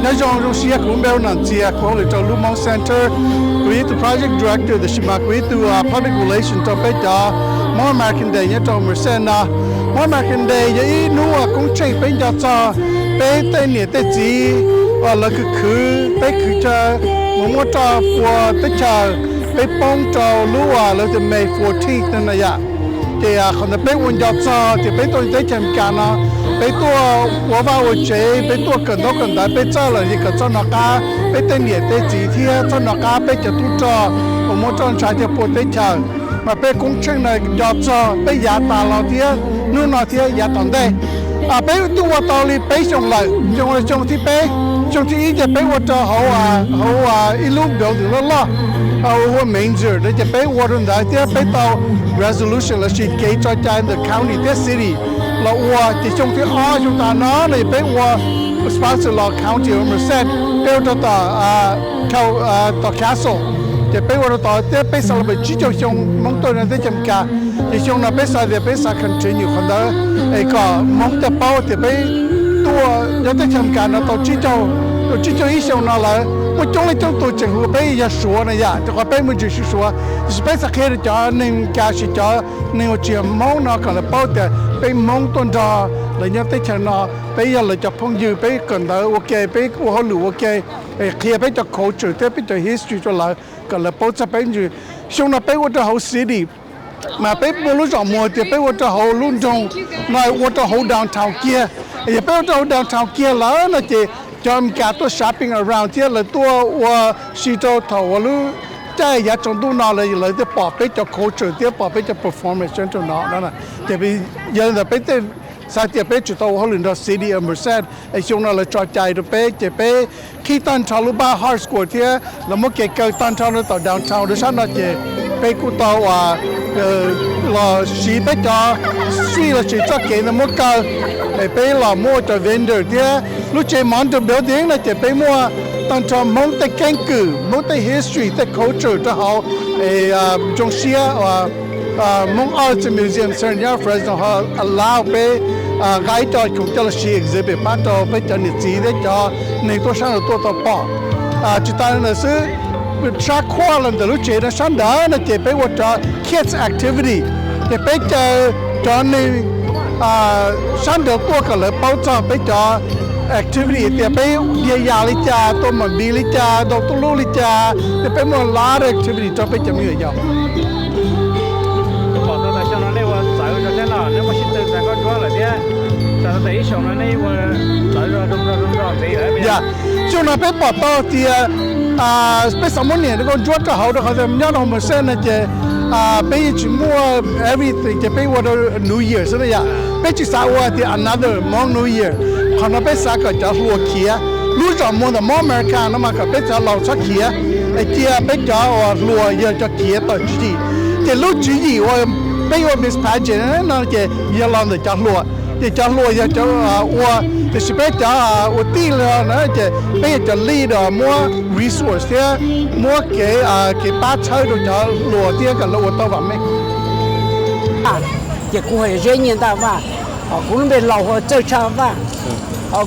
nói rằng trong xe cũng béo nặng chia của người trong Hmong Center quý từ project director the shima quý từ public relations trong bây giờ More American Day nhớ trong Merced na More American Day vậy nua cũng chạy bây giờ cho bây tên nhiệt tên gì và là cứ bây cứ cho một cho của bây giờ bây bông cho lúa là từ May 14th nên là vậy thì còn là bây quân giờ cho thì bây tôi thấy chém cả nó bây tôi qua vào chế bây tôi cần đó cần đấy bây giờ là gì cần cho nó cả bây tên nhiệt tên gì thì cho nó cả bây giờ tôi cho một cho trái thì bộ tên chờ mà bây cũng chẳng này giờ cho bây giờ ta lo thìนู่นนอที่ยาตอนได้ไปตัวตอลีไปส่งเลยจงที่ไปจงที่อีจะไปว่าจะเขาอีลูกเดียวถึงแล้วล่ะเอาว่า manger ได้จะไปว่าตรงไหนที่ไปต่อ resolution แล้วชีดเกย์จอยใจ the county the city แล้วว่าที่จงที่จงตาน้าเลยไปว่า sponsor law county Merced ไปต่อเข้าต่อ castleจะไปว่าต่อจะไปสลับจีจงมองตัวนั้นได้จำกัดที่ช่วงนั้นไปสายไปสาย continue คนเดียวไอ้ก็มองแต่เป้าจะไปตัวยังได้จำกัดนะตัวจีจอีช่วงนั้นเลยมันจงเลยจงตัวจังหัวไปยาสัวนะยาแต่ก็ไปมันจะสัวจะไปสักแค่จะหนึ่งแกสิจะหนึ่งเจียมองนะก็เลยเป้าแต่ไปมองต้นจอเลยยังได้ชนะไปยังเลยจะพงยืไปกันเดียวโอเคไปว่าเขาหรือโอเคเคลียร์ไปจาก culture แต่ไปจาก history จะเลยก็เลยเป้าจะไปอยู่ช่วงนั้นไปว่าจะเขา city mà bé bố lúc chọn mùa thì bé vô cho họ luôn trong nói vô cho họ downtown kia thì bé vô downtown kia là nó chỉ cho em cả tôi shopping around kia là tôi xí cho thầu lu trái giá trong tôi nó là để bỏ bé cho culture để bỏ bé cho performance cho nó đó là thì bây giờ là bé tên sao thì bé chủ tàu họ lên đó city Merced ấy chúng nó là trò chơi rồi bé thì bé khi tan trào lúc ba hard score thì là một cái cầu tan trào nó tàu downtown đó sao nó chỉ bé cụ tàu là chỉ bé cho suy là chỉ cho cái nó một cái bé là mua cho vendor thì lúc chơi món cho biểu diễn là chỉ bé mua tan trào món tay canh cử món tay history tay culture cho họ trong xia mong Arts Museum Sơn Nhã Fresno họ allow bé gái cho chúng ta là she exhibit bắt cho bé cho nhiệt gì đấy cho nên tôi sang là tôi tập bỏ chúng ta là sự sát khoa lần từ lúc chế nó sáng đó là chế bé cho kids activity chế bé cho nên sáng đó tôi cả là bao cho bé cho activity thì bé đi nhà lịch cha tôi mà đi lịch cha tôi lưu lịch cha thì bé muốn lá activity cho bé chấm người giàu nếu mà xin từ sang con chúa là thế, ta thấy xong nó này mà lại rồi đông gì đấy bây giờ. Cho nên bé bỏ to thì bé sống một年con chúa cho họ được họ làm nhớ nó mà xem là chứ bé chỉ mua everything chứ bé qua New Year thế này bé chỉ sao qua thì another Hmong New Year còn nó bé sao cái cho lúa kia lúa cho mua là More American nó mà cái bé cho lẩu sắc kia cái kia bé cho lúa giờ cho kia tới chỉ thì lúc chỉ gì bây giờ Miss Pageant nó chỉ giờ làm để cho lúa giờ cho thì sẽ bây giờ tí là nó chỉ bây giờ cho leader mua resource thế mua cái bát chơi rồi cho lúa thế cái lúa tao vào mấy chỉ cũng phải dễ nhìn ta và cũng bị lẩu hoặc chơi chơi và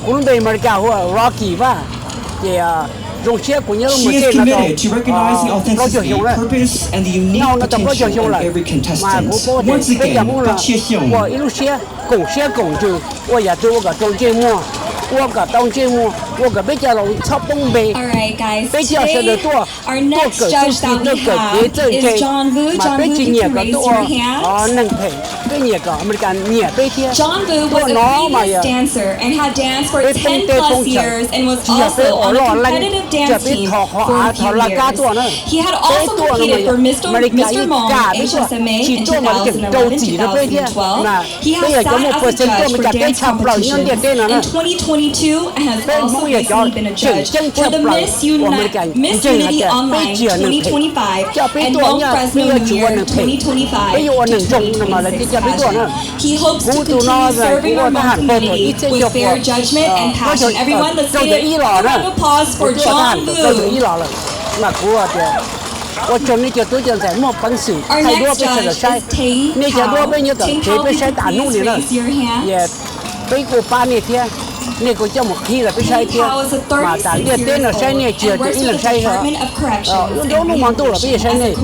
cũng bị mà cả Rocky và thì dùng xe của nhau She is committed to recognize the authenticity, purpose, and the unique potential of every contestant. Once again, Bác Chia Hiong. 我一路xe拱住，我也做个中节目，我个当节目，我个比较老操东北。 Alright, guys. 比较是的多， Our next judge that we have is John Vu. John Vu, can you raise your hand? 能配，这年个我们讲年白天。 John Vu was a previous dancer and had danced for 10 plus years and was also on a competitive dance team for a few years. He had also competed for Mr. Hmong HSMA in 2011 2012. He has sat as a judge for dance competitions. In 2022, and has also recently been a judge for the Miss Unity Online 2025 and Hmong Fresno New Year 2025 pageant. He hopes to continue serving our Hmong community with fair judgment and passion. Everyone, let's give a round of applause for John Vu. 我从那个都叫在莫本事，太多被这个晒，那些多被那个这被晒打弄的了，也被过8年天， nè có cho một khi là cái sai kia mà tại vì tên là sai này chưa thì là sai rồi lúc đó nó mang tôi là bây giờ sai này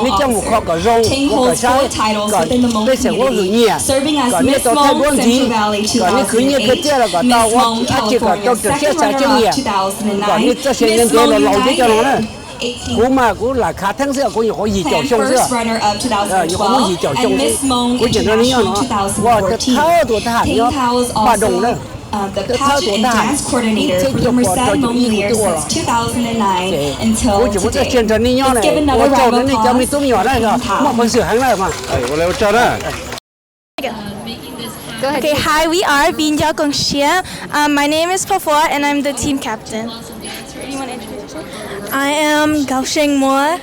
nên trong một kho cả rong cả sai cả bây giờ có người nhẹ cả nên tôi thấy bốn gì cả nên cứ như cái kia là cả tao chỉ cả tao chỉ sẽ sai chân nhẹ cả nên cho xem nên tôi là lâu đấy cho nó nữa cú mà cú là khá thắng xưa cú có gì chọn xong xưa có gì chọn xong cú chỉ nói nhau nó và cái thao tuổi ta hẳn nhá bà đồng đó the pageant and dance coordinator for the Merced Hmong year since 2009 until today. Let's give another round of applause for Go ahead. Okay, hi, we are Binja Gongxia. My name is Pafo and I'm the team captain. You want to introduce yourself? I am Gao Sheng Mo.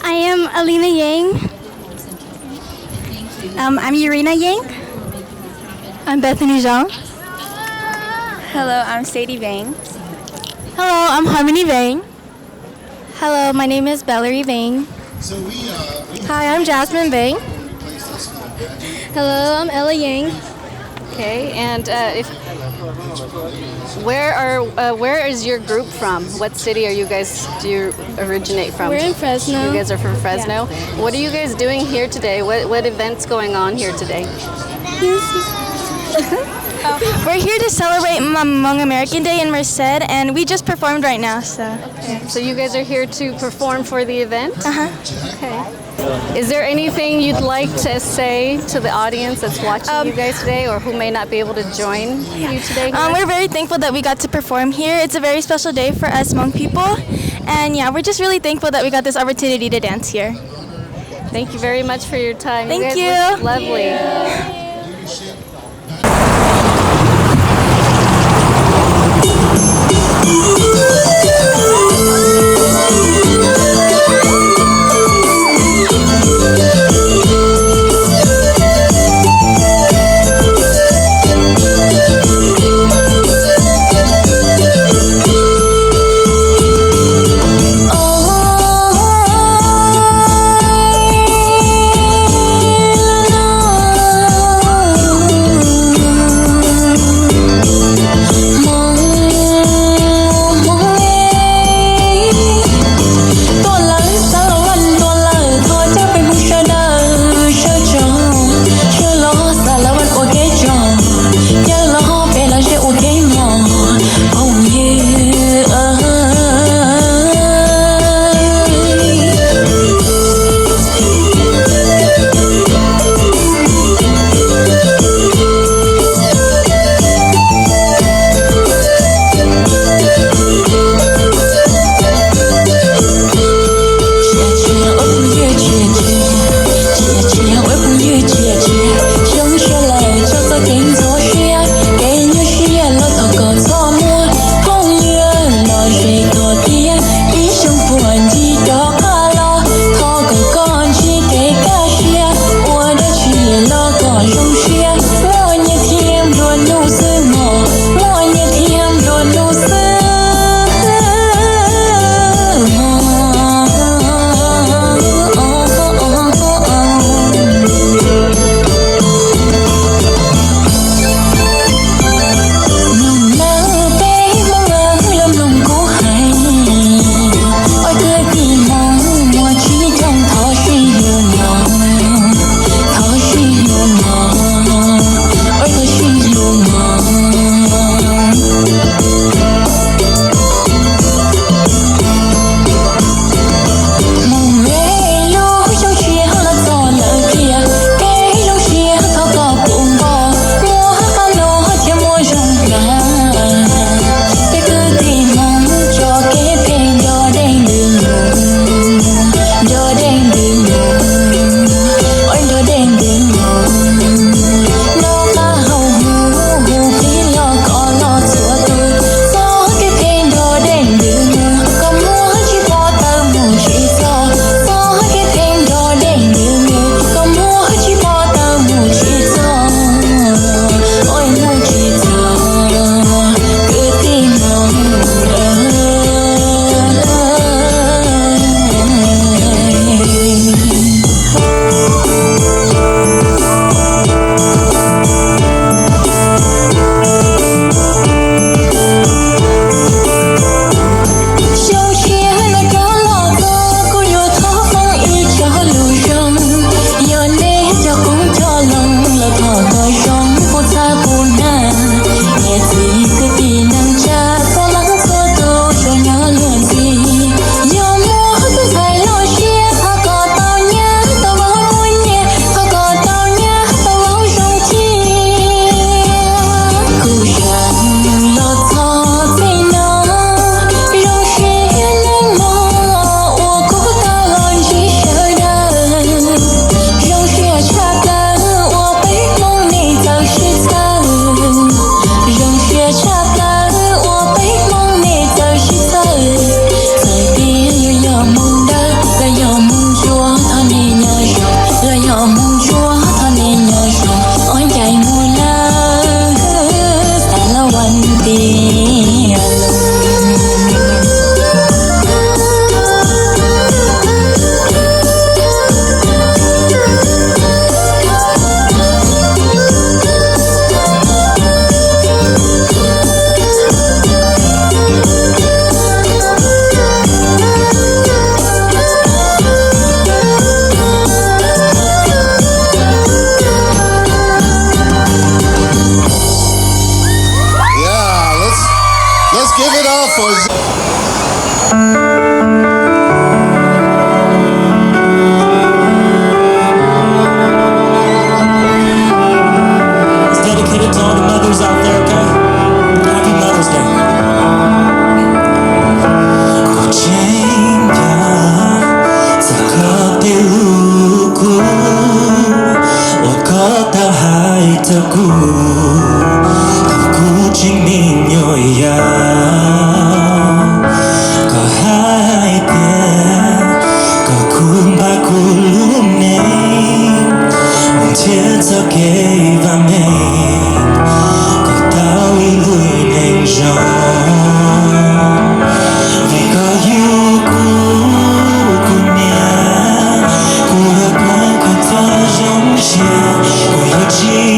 I am Alina Yang. I'm Irina Yang. I'm Bethany Zhang. Hello, I'm Sadie Vang. Hello, I'm Harmony Vang. Hello, my name is Valerie Vang. Hi, I'm Jasmine Vang. Hello, I'm Ella Yang. Okay, and where is your group from? What city do you originate from? We're in Fresno. You guys are from Fresno. Yeah. What are you guys doing here today? What event's going on here today? We're here to celebrate Hmong American Day in Merced, and we just performed right now. So you guys are here to perform for the event? Okay. Is there anything you'd like to say to the audience that's watching you guys today, or who may not be able to join you today? We're very thankful that we got to perform here. It's a very special day for us Hmong people, and yeah, we're just really thankful that we got this opportunity to dance here. Thank you very much for your time. Thank you. Guys look lovely. Yeah. Aku chứng minh nhồi có hai tiếng có cùng ba cu lúc này mong thiết cho kê và mình có tao ý lùi nên gió vì có yêu cu nhà cu đã quên có ta giống chia cu yêu chi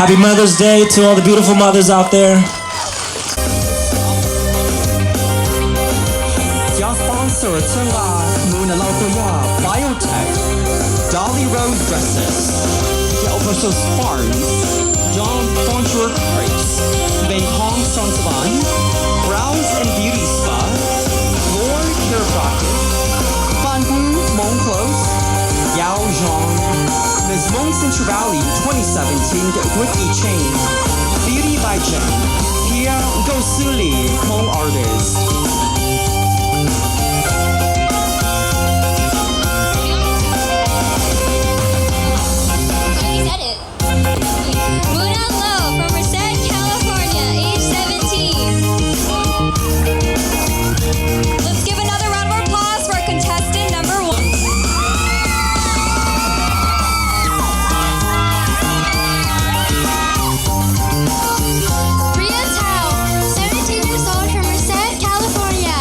Happy Mother's Day to all the beautiful mothers out there. Your sponsor Muna Biotech, Dolly Rose Dresses, Official Farms, John Bonjour Crepes, Van Hong Sansavan, Brows and Beauty Spa, Lord Chiropractic, Fanbu Hmong Clothes, Yao Zhang, Ms. Hmong Central Valley 2017 Wiki Chain, Beauty by Jen, Pia Gosuli Hmong Artist. Muna Low from Merced, California, age 17. Let's give another round of applause for contestant number 1. Ria Tao, 17 years old from Merced, California,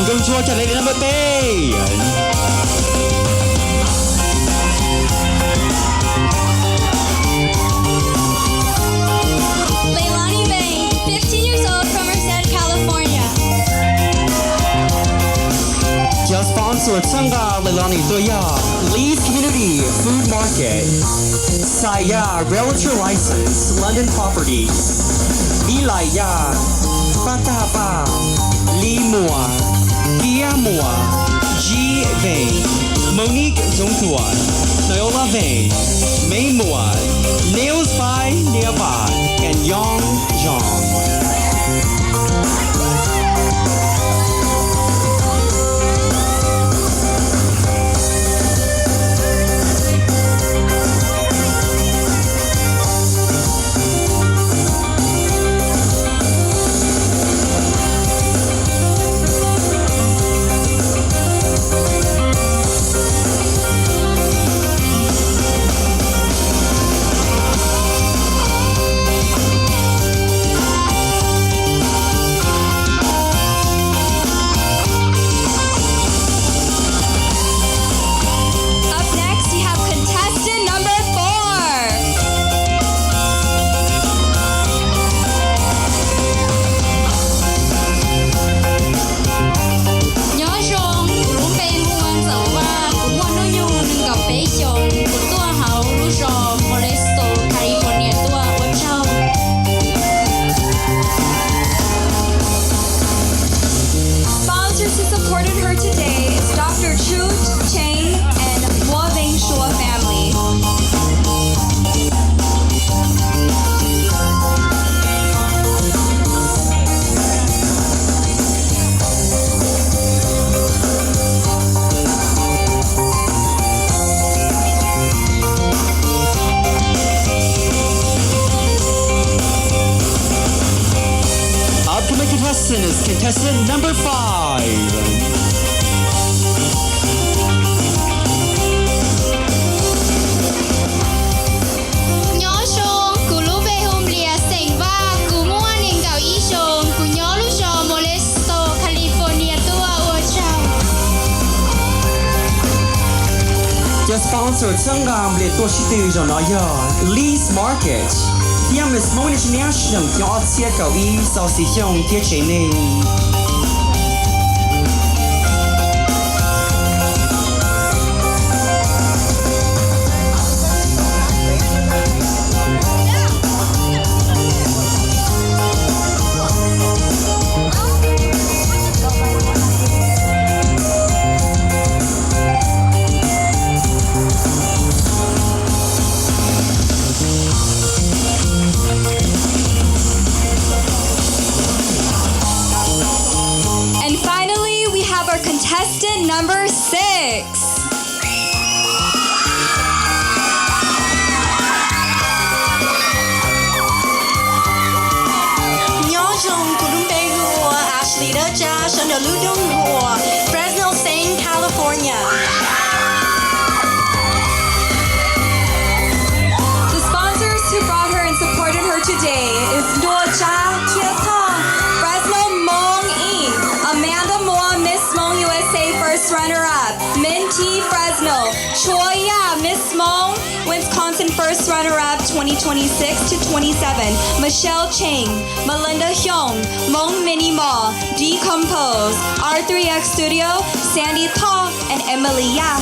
công chúa trả lời number 8. Leilani Bang, 15 years old from Merced, California. Your sponsor Tsanga Leilani Toya, Lee's Community Food Market, Saya Realtor License, London Properties, Ilaya, Patapa, Lee Mua, Kia Mua, G Vane, Monique Zongtua, Noyola Vane, May Mua, Nails by Nearby, and Yong Jong. Contestant number 5. Your sponsor Tsangam Le Toshitu Jonoya, Lee's Market. Tiêm là mong là chúng ta cho xe cầu ý sau sử dụng thiết chế này. Contestant number 6. Fresno, California. The sponsors who brought her and supported her today is Noja Kieta, Fresno Hmong Inc., Amanda Moore, Miss Hmong USA First Runner-Up, Min T. Fresno, Choya, Miss Hmong, Wisconsin First Runner-Up 2026 to 27, Michelle Chang, Melinda Hyung, Hmong Mini Mall, Decompose, R3X Studio, Sandy Paul, and Emily Ya.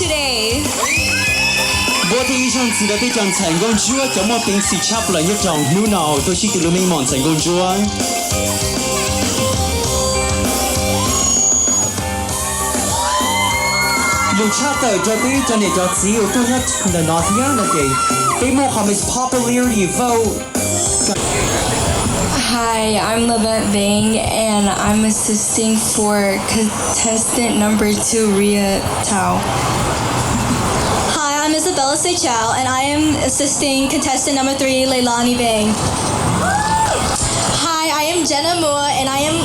Today. Bố thì trong sự đã tới chọn thành công chúa cho một tiếng sĩ chắp lại nhất trong nu nào tôi chỉ từ lúc mình mòn thành công chúa. Luchata Debbie Dani.zi Utunat the Nothiana Day. They more his popularity vote. Hi, I'm Levette Vang and I'm assisting for contestant number 2, Ria Tao. Hi, I'm Isabella Seychell and I am assisting contestant number 3, Leilani Vang. Hi, I am Jenna Mua and I am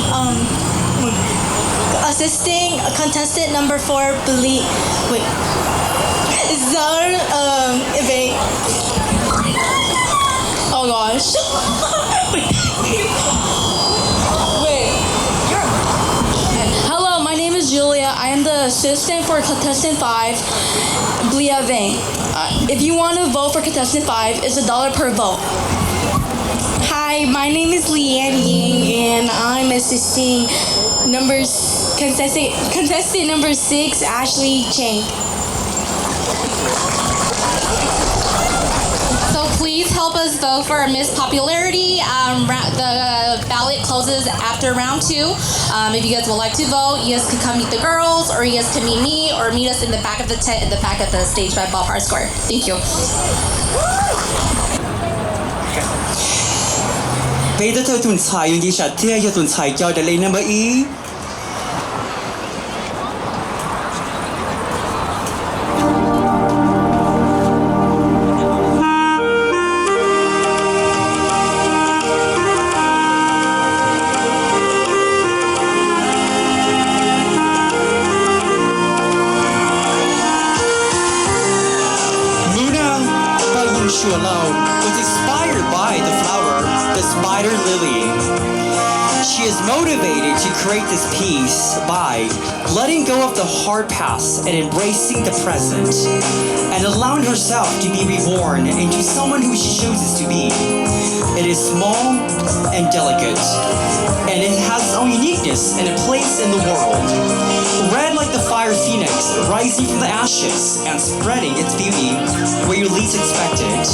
assisting contestant number 4, Zar Vang. Oh gosh. Hello, my name is Julia. I am the assistant for contestant 5, Blia Vang. If you want to vote for contestant 5, it's $1 per vote. Hi, my name is Leanne Ying, and I'm assisting contestant number 6, Ashley Chang. So please help us vote for Miss Popularity. The ballot closes after round 2. If you guys would like to vote, you guys can come meet the girls, or you guys can meet me, or meet us in the back of the tent, in the back of the stage by Ballpark Square. Thank you. Bây giờ tôi tuần sai những gì sẽ theo tuần sai cho để lấy number E. Was inspired by the flower, the spider lily. She is motivated to create this piece by letting go of the hard past and embracing the present, and allowing herself to be reborn into someone who she chooses to be. It is small and delicate, and it has its own uniqueness and a place in the world. Red like the fire phoenix, rising from the ashes and spreading its beauty where you least expect it.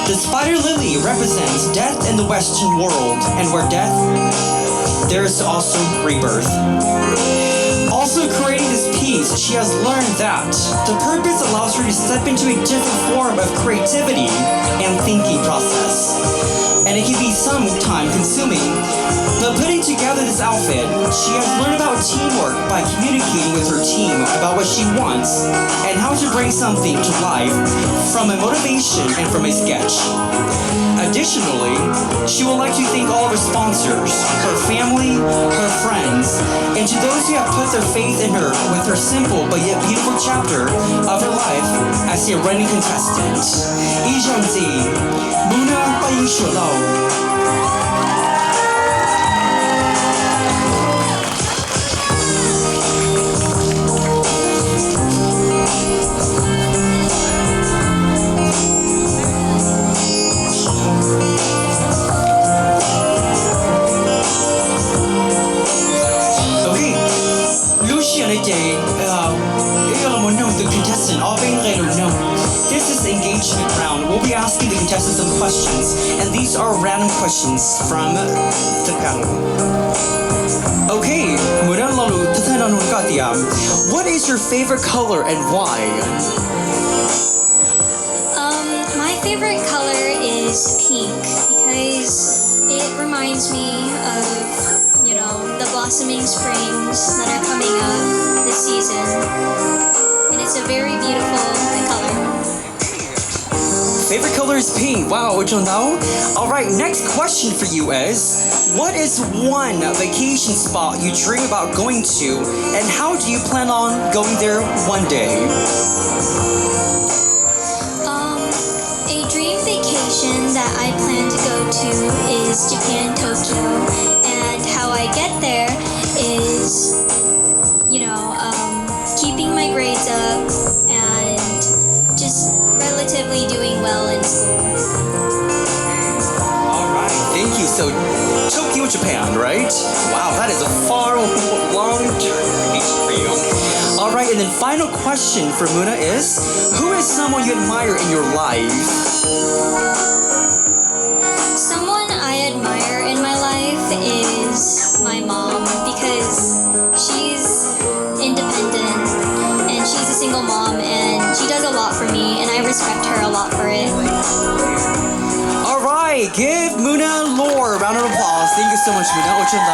The spider lily represents death in the Western world, and where death, there is also rebirth. Also creating this piece, she has learned that the purpose allows her to step into a different form of creativity and thinking process. And it can be time consuming, but putting together this outfit, she has learned about teamwork by communicating with her team about what she wants and how to bring something to life from a motivation and from a sketch. Additionally, she would like to thank all of her sponsors, her family, her friends, and to those who have put their faith in her with her simple but yet beautiful chapter of her life as a running contestant. 以上是 Muna 欢迎雪lau This is the engagement round. We'll be asking the contestants some questions, and these are random questions from the panel. Okay, what is your favorite color and why? My favorite color is pink because it reminds me of, the blossoming springs that are coming up this season. And it's a very beautiful color. Favorite color is pink. Wow, which one now? Alright, next question for you is, what is one vacation spot you dream about going to, and how do you plan on going there one day? A dream vacation that I plan to go to is Japan, Tokyo, and how I get there is, keeping my grades up and just relatively doing well in school. Alright, thank you. So, Tokyo, Japan, right? Wow, that is a far, long journey for you. Alright, and then final question for Muna is, who is someone you admire in your life? Someone I admire in my life is my mom because she's independent and she's a respect her a lot for it. All right, give Muna Lore a round of applause. Thank you so much, Muna. 我真的。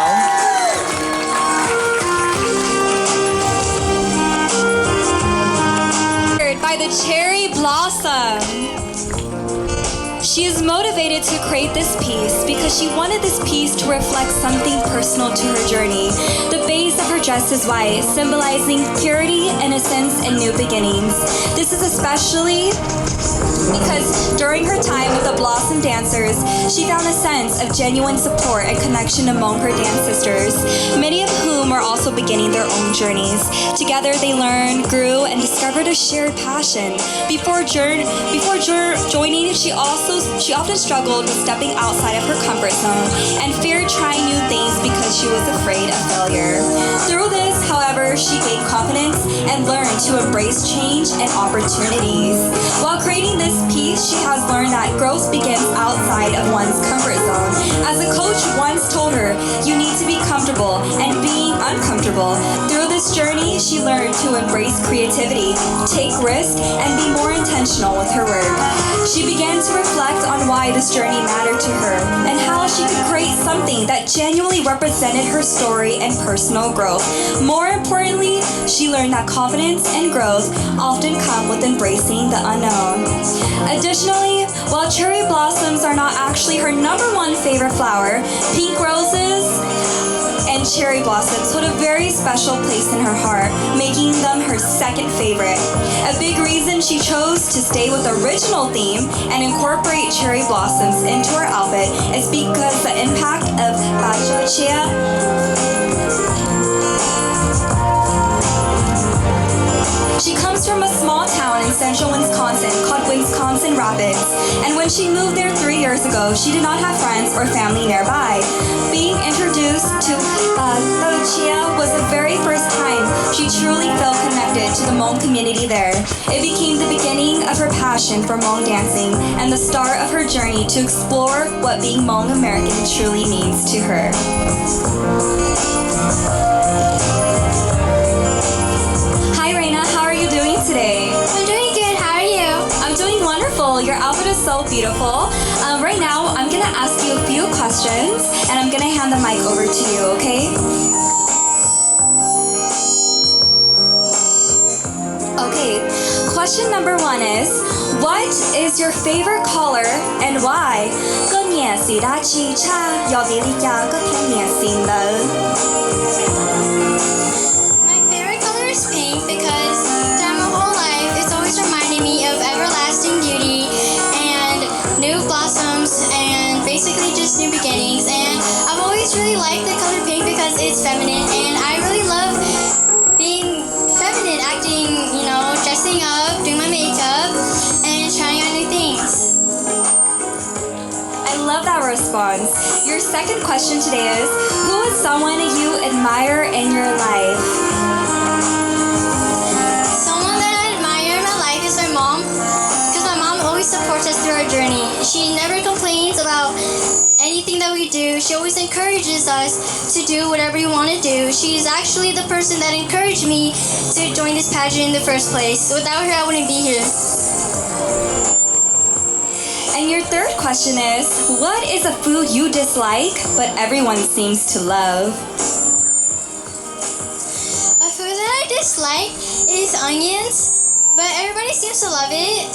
By the cherry blossom. She is motivated to create this piece because she wanted this piece to reflect something personal to her journey. The base of her dress is white, symbolizing purity, innocence, and new beginnings. This is especially because during her time with the Blossom Dancers, she found a sense of genuine support and connection among her dance sisters, many of whom are also beginning their own journeys. Together they learned, grew, and discovered a shared passion. Before joining, she often struggled with stepping outside of her comfort zone and feared trying new things because she was afraid of failure. Through this, however, she gained confidence and learned to embrace change and opportunities. While creating this piece, she has learned that growth begins outside of one's comfort zone. As a coach once told her, you need to be comfortable and being uncomfortable. Through this journey, she learned to embrace creativity, take risks, and be more intentional with her work. She began to reflect on why this journey mattered to her and how she could create something that genuinely represented her story and personal growth. More importantly, she learned that confidence and growth often come with embracing the unknown. Additionally, while cherry blossoms are not actually her #1 favorite flower, pink roses and cherry blossoms hold a very special place in her heart, making them her second favorite. A big reason she chose to stay with the original theme and incorporate cherry blossoms into her outfit is because the impact of Chia. She comes from a small town in central Wisconsin called Wisconsin Rapids, and when she moved there 3 years ago, she did not have friends or family nearby. Being introduced to Chia was the very first time she truly felt connected to the Hmong community there. It became the beginning of her passion for Hmong dancing and the start of her journey to explore what being Hmong American truly means to her. Hi Reina, how are you doing today? I'm doing good, how are you? I'm doing wonderful. Your outfit is so beautiful. Right now, I'm gonna ask you a few questions and I'm gonna hand the mic over to you, okay? Okay, question number 1 is, what is your favorite color and why? My favorite color is pink because throughout my whole life it's always reminded me of everlasting beauty and new blossoms and basically just new beginnings, and I've always really liked the color pink because it's feminine and I really love being feminine, acting, dressing up, doing my makeup, and trying out new things. I love that response. Your second question today is, who is someone you admire in your life? Someone that I admire in my life is my mom, because my mom always supports us through our journey. She never complains about anything that we do. She always encourages us to do whatever you want to do. She's actually the person that encouraged me to join this pageant in the first place. Without her, I wouldn't be here. And your third question is, what is a food you dislike but everyone seems to love? A food that I dislike is onions, but everybody seems to love it.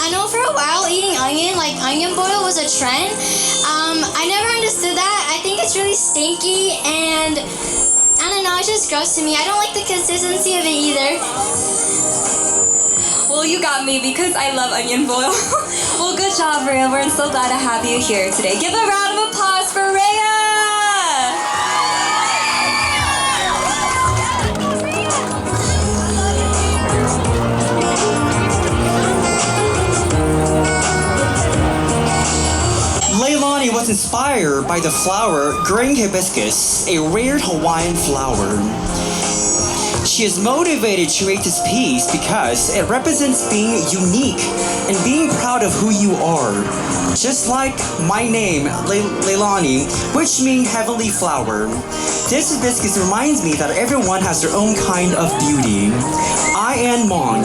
I know for a while eating onion, like onion boil, was a trend. I never understood that. I think it's really stinky and I don't know, it's just gross to me. I don't like the consistency of it either. Well, you got me because I love onion boil. Well, good job, Rhea. We're so glad to have you here today. Give a round of applause for Rhea! Leilani was inspired by the flower green hibiscus, a rare Hawaiian flower. She is motivated to create this piece because it represents being unique and being proud of who you are. Just like my name, Leilani, which means heavenly flower. This hibiscus reminds me that everyone has their own kind of beauty. I I am Hmong,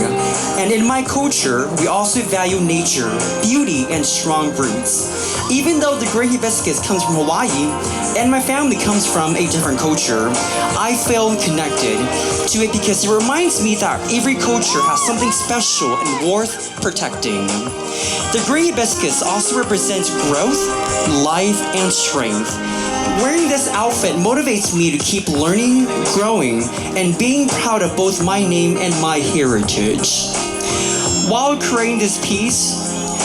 and in my culture, we also value nature, beauty, and strong roots. Even though the great hibiscus comes from Hawaii, and my family comes from a different culture, I feel connected to it because it reminds me that every culture has something special and worth protecting. The green hibiscus also represents growth, life, and strength. Wearing this outfit motivates me to keep learning, growing, and being proud of both my name and my heritage. While creating this piece,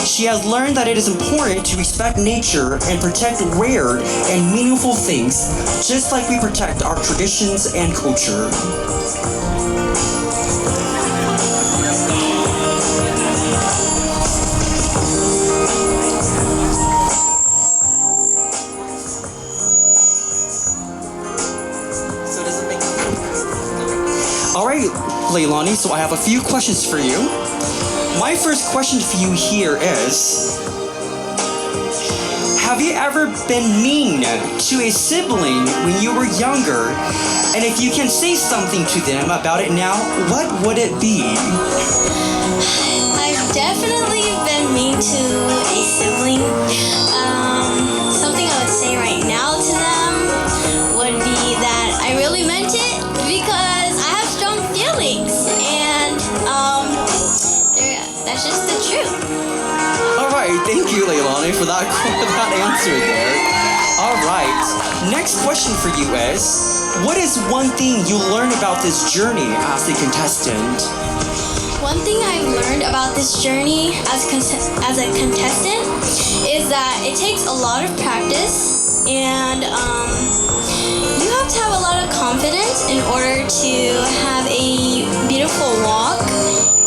she has learned that it is important to respect nature and protect rare and meaningful things, just like we protect our traditions and culture. Alright, Leilani, so I have a few questions for you. My first question for you here is, have you ever been mean to a sibling when you were younger? And if you can say something to them about it now, what would it be? I've definitely been mean to a sibling. Something I would say right now to them would be that I really meant it because I have strong feelings, and that's just the truth. Alright, thank you, Leilani, for that answer there. Alright, next question for you is, what is one thing you learned about this journey as a contestant? One thing I've learned about this journey as a contestant is that it takes a lot of practice, and you have to have a lot of confidence in order to have a beautiful walk,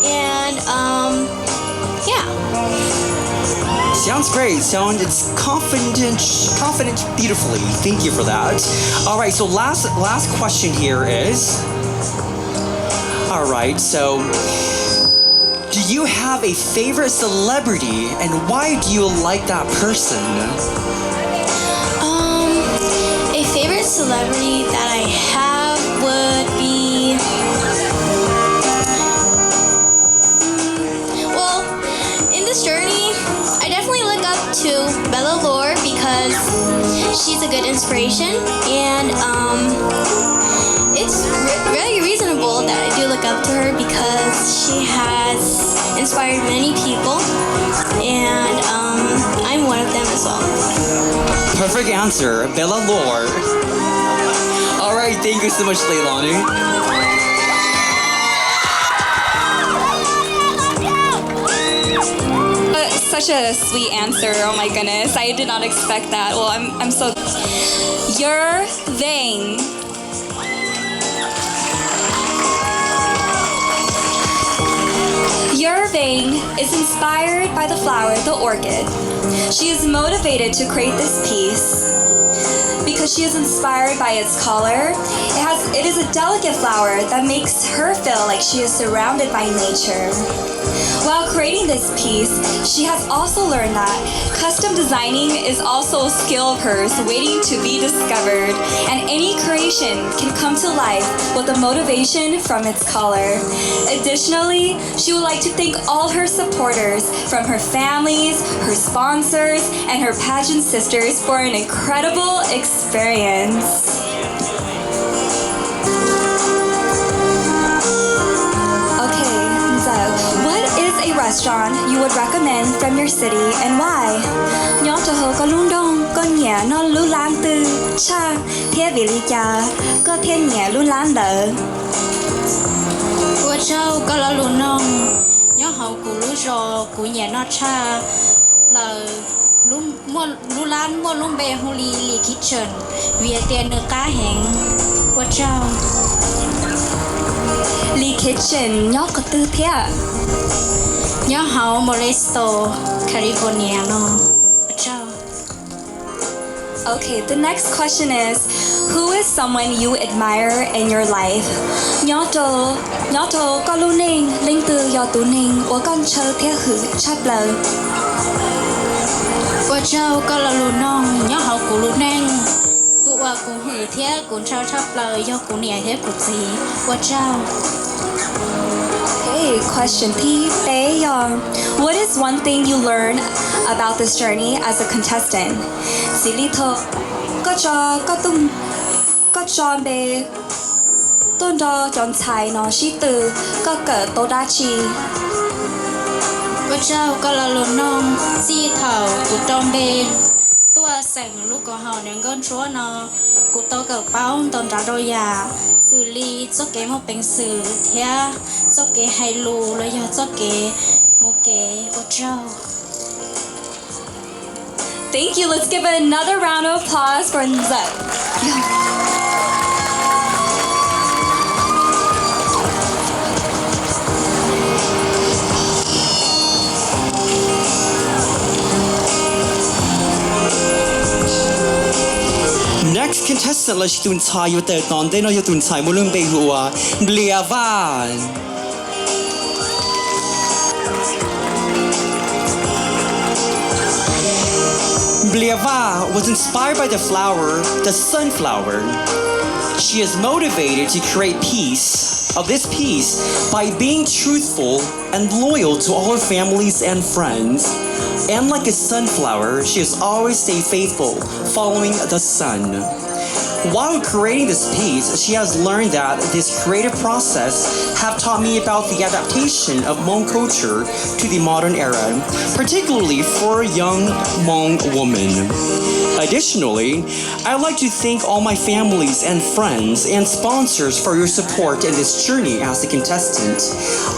and yeah. Sounds great. It's confident beautifully. Thank you for that. All right, so last question here is, all right, so do you have a favorite celebrity, and why do you like that person? A favorite celebrity that I have would be, well, in this journey, I definitely look up to Bella Lore because she's a good inspiration, and it's very reasonable that I do look up to her because she has inspired many people, and I'm one of them as well. Perfect answer, Bella Lore. All right, thank you so much, Leilani. Such a sweet answer. Oh my goodness, I did not expect that. Well, I'm so. Your vein. Your vein is inspired by the flower, the orchid. She is motivated to create this piece because she is inspired by its color. It is a delicate flower that makes her feel like she is surrounded by nature. While creating this piece, she has also learned that custom designing is also a skill of hers waiting to be discovered, and any creation can come to life with the motivation from its color. Additionally, she would like to thank all her supporters, from her families, her sponsors, and her pageant sisters for an incredible experience. Restaurant you would recommend from your city and why? Nhớ cho hồ có lung đông, có nhẹ nó lưu lan từ cha, phía vị lý cha, có thiên nhẹ lưu lan đỡ. Của cháu có là lung đông, nhớ hậu của lưu rò của nhẹ nó cha, là lưu lan mua lung bè hồ lì kitchen, vì tiền được cá hẹn của cháu. Lee Kitchen nhớ có tư thế. Nhớ hậu Molesto, Californiano. Ciao. Okay, the next question is, who is someone you admire in your life? Nhớ cho có lưu ninh, linh từ do tú ninh, của con chơi thế hử chắp lời. Của cháu có là lưu nông, nhớ hậu của lưu ninh. Tụ hòa của hử thế, của cháu chắp lời do của nẻ thế của gì. Của cháu. question T Taeyong. What is one thing you learn about this journey as a contestant? Silito có cho bé tôn đo chọn tài nó sĩ từ có cỡ tô đa chi. Cô cháu có là lồn nông chi thầu của trong bên tua sành lúc có họ nên con chúa nó của tôi cỡ bao tồn trả đôi già xử lý cho cái một bệnh sử thế cho cái hay lù rồi cho cái một cái cô cháu. Thank you. Let's give another round of applause for Nzet. Next contestant là tuần thai yêu tệ tòn đây nó yêu tuần thai muốn bê hùa blia van. Bliava was inspired by the flower, the sunflower. She is motivated to create this peace by being truthful and loyal to all her families and friends. And like a sunflower, she has always stayed faithful, following the sun. While creating this piece, she has learned that this creative process have taught me about the adaptation of Hmong culture to the modern era, particularly for a young Hmong woman. Additionally, I'd like to thank all my families and friends and sponsors for your support in this journey as a contestant.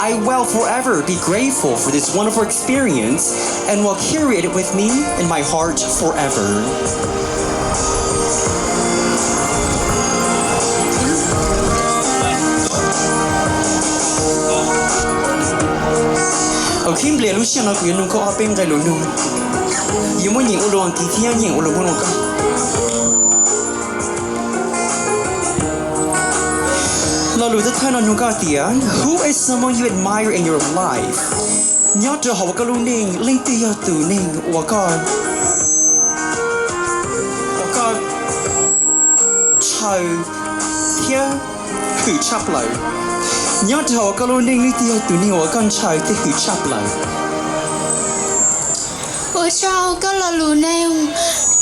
I will forever be grateful for this wonderful experience and will carry it with me in my heart forever. Kim blia Lucian nó quyến nó có ở bên cái lối nung, yêu mỗi những ô đồ kỳ thi những ô đồ con con. Là lối tất thân nó nung cả tiếng. Who is someone you admire in your life? Nhớ cho họ cái lối neng, linh tiêu từ neng, và con trời thiên hủy chắp lại. Nhớ cho cái lối neng linh tiêu từ neng, và con trời thiên hủy chắp lại. Ủa sao có là lù neng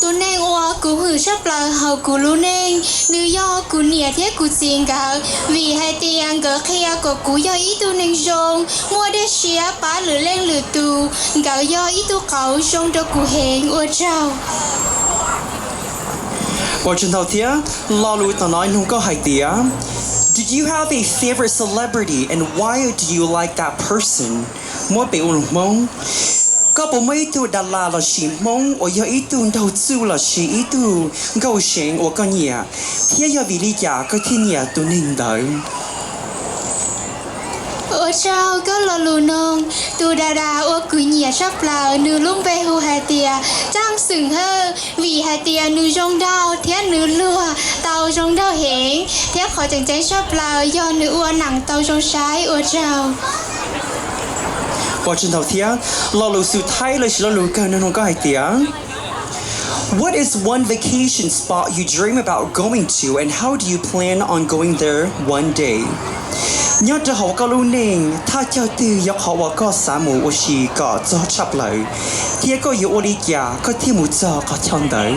tụi neng oa cũng hử sắp là hậu của lù neng nữ do của nhẹ thế của tiền cả vì hai tiền gỡ kia của cú do ý tụi neng rong mua để xia bá lửa lên lửa tù gỡ do ý tụi cậu rong cho cú hẹn ủa sao Ủa chân thầu thía lo lù tao nói không có hai tía. Did you have a favorite celebrity and why do you like that person? Mua bị ổn mong có bộ mấy tu Đà La là chỉ mong ở giờ ít tu đầu tư là chỉ ít tu gấu sáng ở con nhà thế giờ vì lý do có thiên nhà tu nên đợi. Ủa sao có là lù nông tu Đà Đà ở cứ nhà sắp là nữ luôn về hồ hai tia trang sừng hơ vì hai tia nữ rong đau thế nữ lừa tàu rong đau hẹn thế khỏi chẳng cháy sắp là do nữ ua nặng tàu rong sái ủa sao Watching out here, Lolo Su Tyler Lolo Kanon Gaitia. What is one vacation spot you dream about going to and how do you plan on going there one day? Nhớ cho họ có lưu nền, ta cho tư dọc họ và có xã mù ô xì có cho chắp lại. Thì có yếu ô lý giả, có thêm một giờ có chọn tới.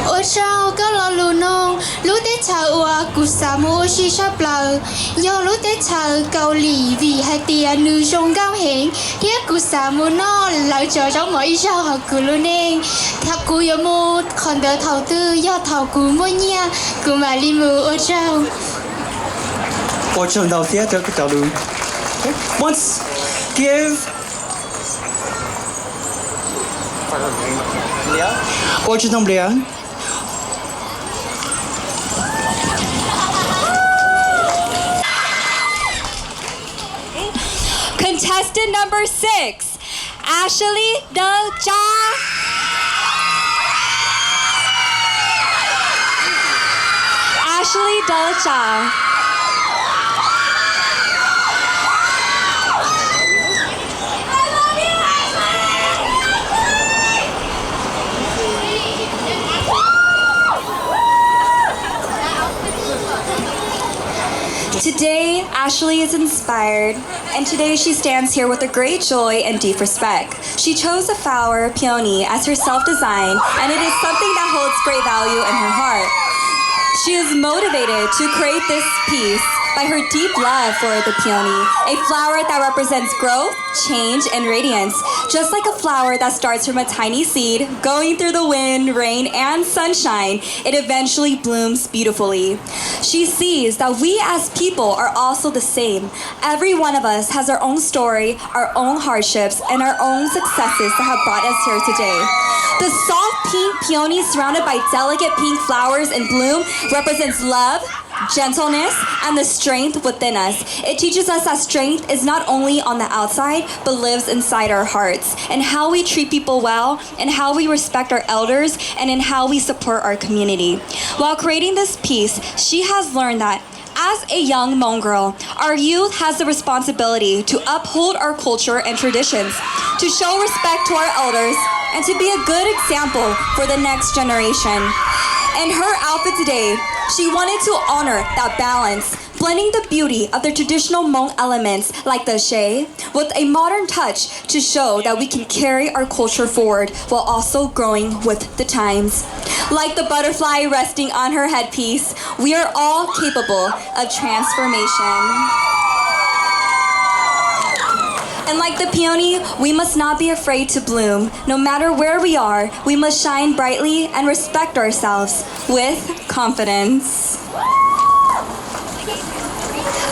Ủa sao có lo lù nông lúc tết chào ua cụ xã mô xì sắp lờ do lúc tết chào cầu lì vì hai tiền nữ rong cao hẹn thiết cụ xã mô nó lại chờ trong mỗi sao họ cụ luôn nên thật cụ yếu mô còn đỡ thầu tư do thầu cụ mô nha cụ mà li mù ủa sao Ủa trường đầu thiết cho cái trò lưu Once give Ủa trường thông liền Contestant number 6, Ashley Delcha. Ashley Delcha. Today, Ashley is inspired, and today she stands here with a great joy and deep respect. She chose a flower, peony, as her self-design, and it is something that holds great value in her heart. She is motivated to create this piece by her deep love for the peony, a flower that represents growth, change, and radiance. Just like a flower that starts from a tiny seed, going through the wind, rain, and sunshine, it eventually blooms beautifully. She sees that we as people are also the same. Every one of us has our own story, our own hardships, and our own successes that have brought us here today. The soft pink peony surrounded by delicate pink flowers in bloom represents love, gentleness, and the strength within us. It teaches us that strength is not only on the outside, but lives inside our hearts, and how we treat people well, and how we respect our elders, and in how we support our community. While creating this piece, she has learned that as a young Hmong girl, our youth has the responsibility to uphold our culture and traditions, to show respect to our elders, and to be a good example for the next generation. In her outfit today, she wanted to honor that balance, blending the beauty of the traditional Hmong elements like the shea with a modern touch to show that we can carry our culture forward while also growing with the times. Like the butterfly resting on her headpiece, we are all capable of transformation. And like the peony, we must not be afraid to bloom. No matter where we are, we must shine brightly and respect ourselves with confidence.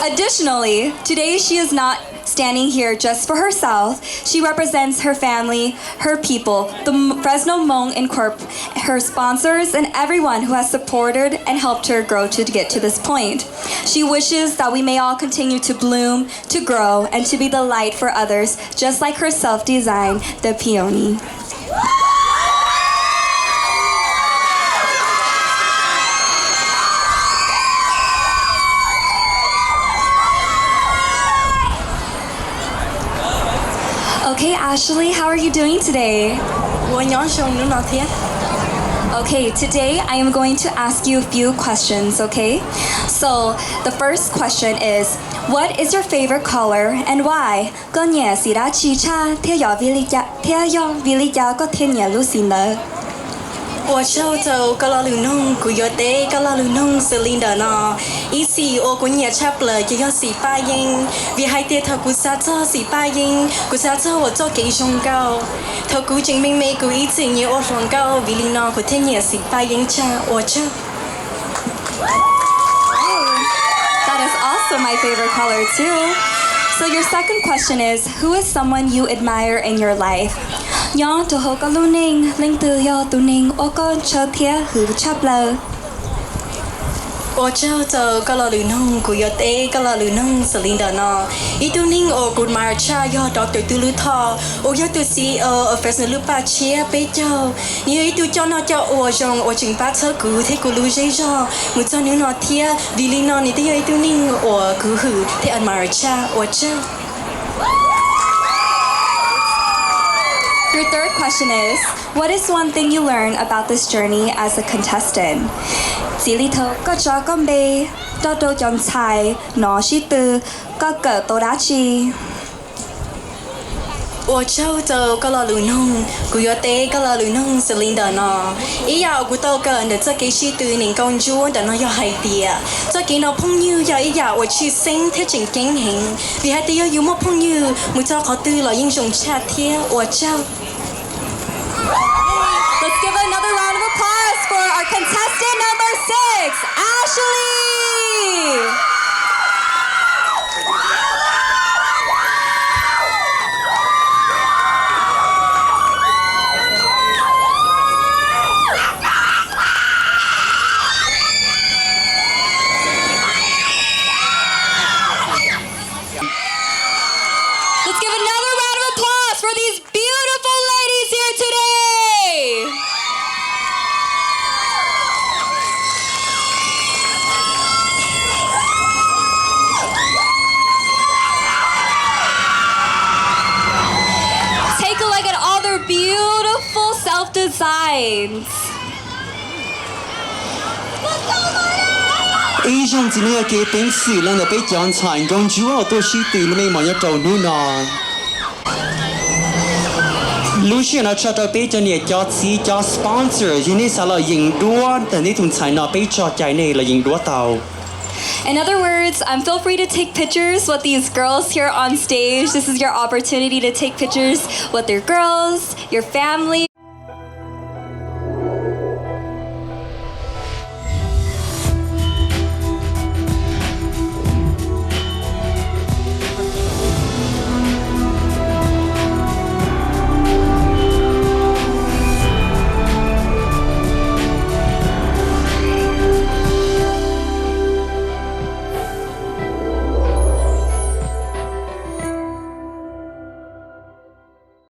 Additionally, today she is not standing here just for herself. She represents her family, her people, the Fresno Hmong Incorp, her sponsors, and everyone who has supported and helped her grow to get to this point. She wishes that we may all continue to bloom, to grow, and to be the light for others, just like her self-designed, the peony. Okay, Ashley, how are you doing today? Okay, today I am going to ask you a few questions, okay? So, the first question is, what is your favorite color and why? Ủa sao tàu có lo lương nông của yo tế có lo lương nông cylinder nọ ý si ô của nhà chắp lời cho yo xì ba yên vì hai tia thầu của sa cho xì ba yên của sa cho ở cho kỹ sông cao thầu của chứng minh mấy của ý chỉ như ô sông cao vì linh nọ của thiên nhà xì ba yên cha ủa cha. That is also my favorite color too. So your second question is, who is someone you admire in your life? Yo to ho ka lu ning ling tu yo tu ning o con cho thia hu chap lo. Ủa sao tàu có lo lương nông của yo tế có lo lương nông cylinder nọ ý tu ning ô của mà cha yo doctor tu lu thọ ô yo tu CEO ở Fresno lu pa chia bé châu như ý tu cho nó cho ô rong ô chừng ba thơ cứ thế của lu dây do một cho nếu nó thia vì lý nó ní tế yo tu ning ô cứ hử thế ăn mà cha ô châu. Your third question is, what is one thing you learned about this journey as a contestant? Chỉ thơ có cho con bê, đó đâu chọn xài, nó sĩ tư, có cỡ tổ đá chi. Ủa sao tàu có lo lương nông của yo tế có lo lương nông cylinder nọ ý dạo của tàu cần để cho cái sĩ tư nên công chúa để nó yo hay tiệt cho cái nó phong như giờ ý dạo của chi sinh thế trình kinh hình vì hai tiệt yo một phong như một cho khó tư là英雄cha thiệt ủa sao. Let's give another round of applause for our contestant number 6, Ashley! Let's give another round of applause for these beautiful ladies here today! Take a look at all their beautiful self-designs. Asian chỉ nữa cái tiếng sử lần là bây chọn thành công chúa tôi sĩ từ lúc mấy mọi nhớ trâu nu nọ Lucian đã cho tôi bây giờ này cho sponsor như này sao làยิงđuaแต่นี่ถุงใช้นอbây choใจnày làยิงđua tàu In other words, feel free to take pictures with these girls here on stage. This is your opportunity to take pictures with your girls, your family.